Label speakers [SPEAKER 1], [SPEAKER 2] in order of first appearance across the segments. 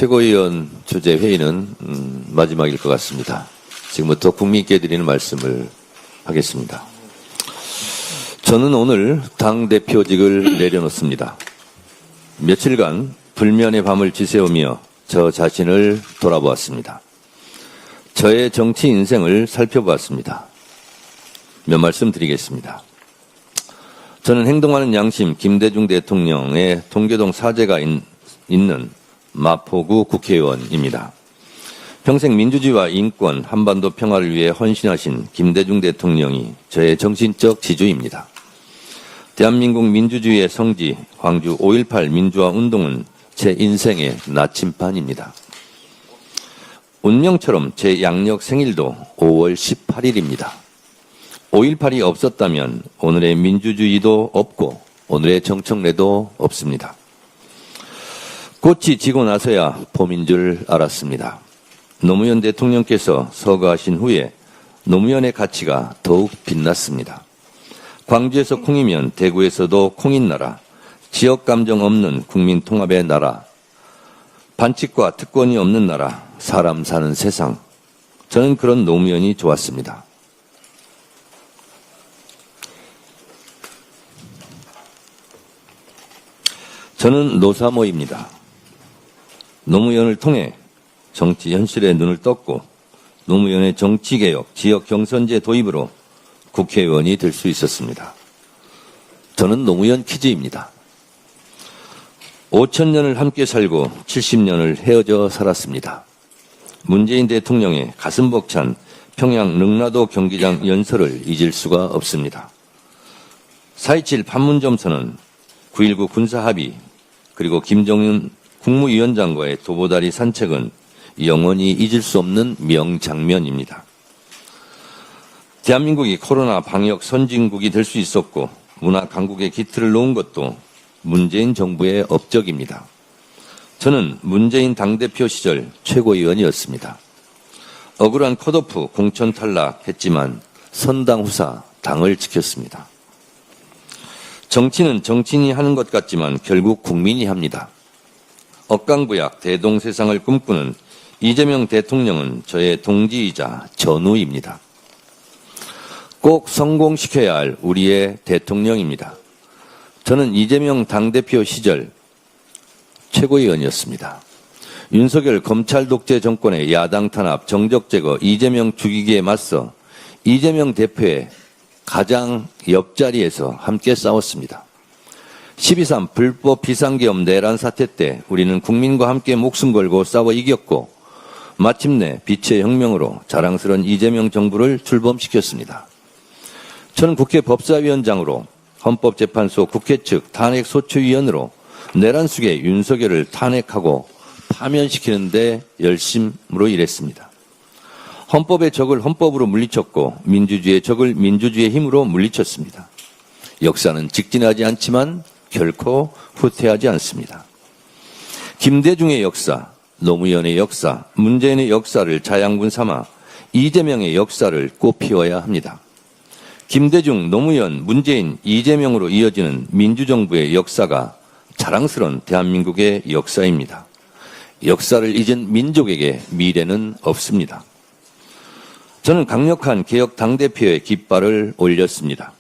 [SPEAKER 1] 최고위원 주재 회의는 마지막일 것 같습니다. 지금부터 국민께 드리는 말씀을 하겠습니다. 저는 오늘 당대표직을 내려놓습니다. 며칠간 불면의 밤을 지새우며 저 자신을 돌아보았습니다. 저의 정치 인생을 살펴보았습니다. 몇 말씀 드리겠습니다. 저는 행동하는 양심 김대중 대통령의 동교동 사제가 있는 마포구 국회의원입니다. 평생 민주주의와 인권, 한반도 평화를 위해 헌신하신 김대중 대통령이 저의 정신적 지주입니다. 대한민국 민주주의의 성지 광주 5.18 민주화 운동은 제 인생의 나침반입니다. 운명처럼 제 양력 생일도 5월 18일입니다. 5.18이 없었다면 오늘의 민주주의도 없고 오늘의 정청래도 없습니다. 꽃이 지고 나서야 봄인 줄 알았습니다. 노무현 대통령께서 서거하신 후에 노무현의 가치가 더욱 빛났습니다. 광주에서 콩이면 대구에서도 콩인 나라, 지역 감정 없는 국민 통합의 나라, 반칙과 특권이 없는 나라, 사람 사는 세상. 저는 그런 노무현이 좋았습니다. 저는 노사모입니다. 노무현을 통해 정치 현실에 눈을 떴고 노무현의 정치개혁, 지역 경선제 도입으로 국회의원이 될 수 있었습니다. 저는 노무현 키즈입니다. 5,000년을 함께 살고 70년을 헤어져 살았습니다. 문재인 대통령의 가슴 벅찬 평양 능라도 경기장 연설을 잊을 수가 없습니다. 4.27 판문점선언, 9.19 군사합의, 그리고 김정은 국무위원장과의 도보다리 산책은 영원히 잊을 수 없는 명장면입니다. 대한민국이 코로나 방역 선진국이 될 수 있었고 문화 강국의 기틀을 놓은 것도 문재인 정부의 업적입니다. 저는 문재인 당대표 시절 최고위원이었습니다. 억울한 컷오프 공천 탈락했지만 선당 후사 당을 지켰습니다. 정치는 정치인이 하는 것 같지만 결국 국민이 합니다. 억강부약 대동세상을 꿈꾸는 이재명 대통령은 저의 동지이자 전우입니다. 꼭 성공시켜야 할 우리의 대통령입니다. 저는 이재명 당대표 시절 최고위원이었습니다. 윤석열 검찰 독재 정권의 야당 탄압, 정적 제거, 이재명 죽이기에 맞서 이재명 대표의 가장 옆자리에서 함께 싸웠습니다. 12.3 불법 비상계엄 내란 사태 때 우리는 국민과 함께 목숨 걸고 싸워 이겼고 마침내 빛의 혁명으로 자랑스러운 이재명 정부를 출범시켰습니다. 저는 국회 법사위원장으로 헌법재판소 국회 측 탄핵소추위원으로 내란 속의 윤석열을 탄핵하고 파면시키는 데 열심으로 일했습니다. 헌법의 적을 헌법으로 물리쳤고 민주주의의 적을 민주주의의 힘으로 물리쳤습니다. 역사는 직진하지 않지만 결코 후퇴하지 않습니다. 김대중의 역사, 노무현의 역사, 문재인의 역사를 자양분 삼아 이재명의 역사를 꽃피워야 합니다. 김대중, 노무현, 문재인, 이재명으로 이어지는 민주정부의 역사가 자랑스러운 대한민국의 역사입니다. 역사를 잊은 민족에게 미래는 없습니다. 저는 강력한 개혁 당대표의 깃발을 올렸습니다.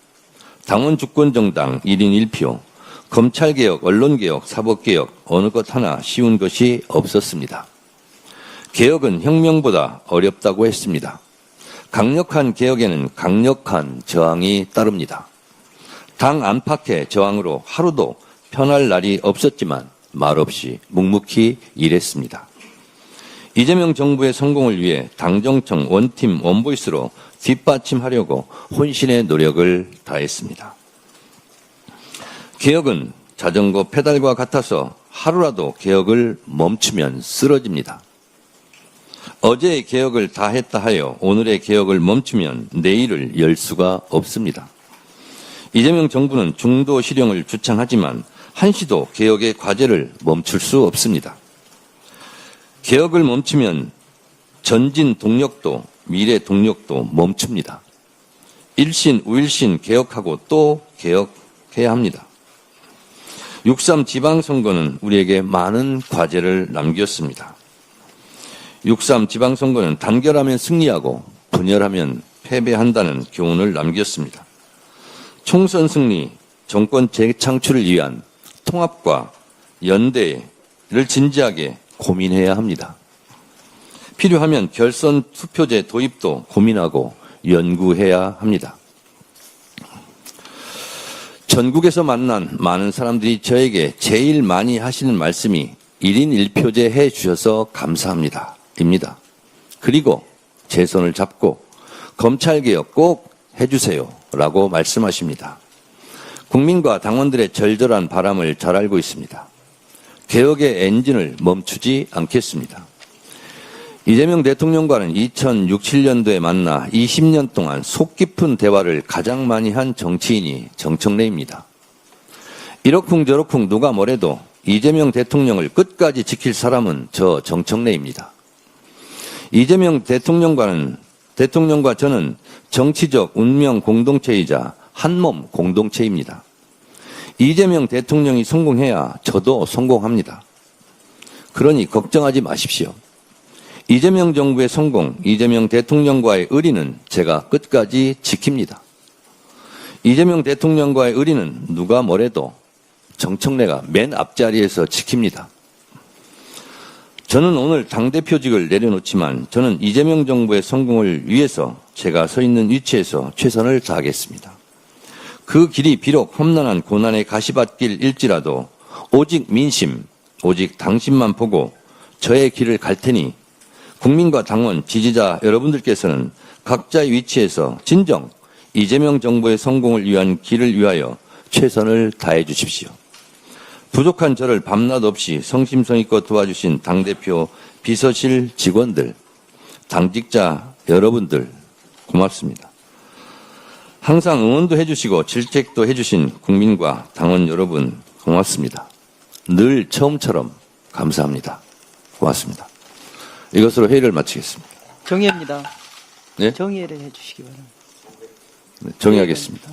[SPEAKER 1] 당원 주권정당 1인 1표, 검찰개혁, 언론개혁, 사법개혁 어느 것 하나 쉬운 것이 없었습니다. 개혁은 혁명보다 어렵다고 했습니다. 강력한 개혁에는 강력한 저항이 따릅니다. 당 안팎의 저항으로 하루도 편할 날이 없었지만 말없이 묵묵히 일했습니다. 이재명 정부의 성공을 위해 당정청 원팀 원보이스로 뒷받침하려고 혼신의 노력을 다했습니다. 개혁은 자전거 페달과 같아서 하루라도 개혁을 멈추면 쓰러집니다. 어제의 개혁을 다 했다 하여 오늘의 개혁을 멈추면 내일을 열 수가 없습니다. 이재명 정부는 중도 실형을 주창하지만 한시도 개혁의 과제를 멈출 수 없습니다. 개혁을 멈추면 전진 동력도 미래 동력도 멈춥니다. 일신 우일신 개혁하고 또 개혁해야 합니다. 6.3 지방선거는 우리에게 많은 과제를 남겼습니다. 6.3 지방선거는 단결하면 승리하고 분열하면 패배한다는 교훈을 남겼습니다. 총선 승리, 정권 재창출을 위한 통합과 연대를 진지하게 고민해야 합니다. 필요하면 결선 투표제 도입도 고민하고 연구해야 합니다. 전국에서 만난 많은 사람들이 저에게 제일 많이 하시는 말씀이 1인 1표제 해 주셔서 감사합니다. 입니다. 그리고 제 손을 잡고 검찰개혁 꼭 해주세요. 라고 말씀하십니다. 국민과 당원들의 절절한 바람을 잘 알고 있습니다. 개혁의 엔진을 멈추지 않겠습니다. 이재명 대통령과는 2006, 7년도에 만나 20년 동안 속 깊은 대화를 가장 많이 한 정치인이 정청래입니다. 이러쿵저러쿵 누가 뭐래도 이재명 대통령을 끝까지 지킬 사람은 저 정청래입니다. 이재명 대통령과 저는 정치적 운명 공동체이자 한몸 공동체입니다. 이재명 대통령이 성공해야 저도 성공합니다. 그러니 걱정하지 마십시오. 이재명 정부의 성공, 이재명 대통령과의 의리는 제가 끝까지 지킵니다. 이재명 대통령과의 의리는 누가 뭐래도 정청래가 맨 앞자리에서 지킵니다. 저는 오늘 당대표직을 내려놓지만 저는 이재명 정부의 성공을 위해서 제가 서 있는 위치에서 최선을 다하겠습니다. 그 길이 비록 험난한 고난의 가시밭길일지라도 오직 민심, 오직 당신만 보고 저의 길을 갈 테니 국민과 당원, 지지자 여러분들께서는 각자의 위치에서 진정 이재명 정부의 성공을 위한 길을 위하여 최선을 다해 주십시오. 부족한 저를 밤낮 없이 성심성의껏 도와주신 당대표 비서실 직원들, 당직자 여러분들 고맙습니다. 항상 응원도 해주시고 질책도 해주신 국민과 당원 여러분 고맙습니다. 늘 처음처럼 감사합니다. 고맙습니다. 이것으로 회의를 마치겠습니다.
[SPEAKER 2] 정의입니다.
[SPEAKER 1] 네?
[SPEAKER 2] 정의를 해주시기 바랍니다.
[SPEAKER 1] 네, 정의하겠습니다.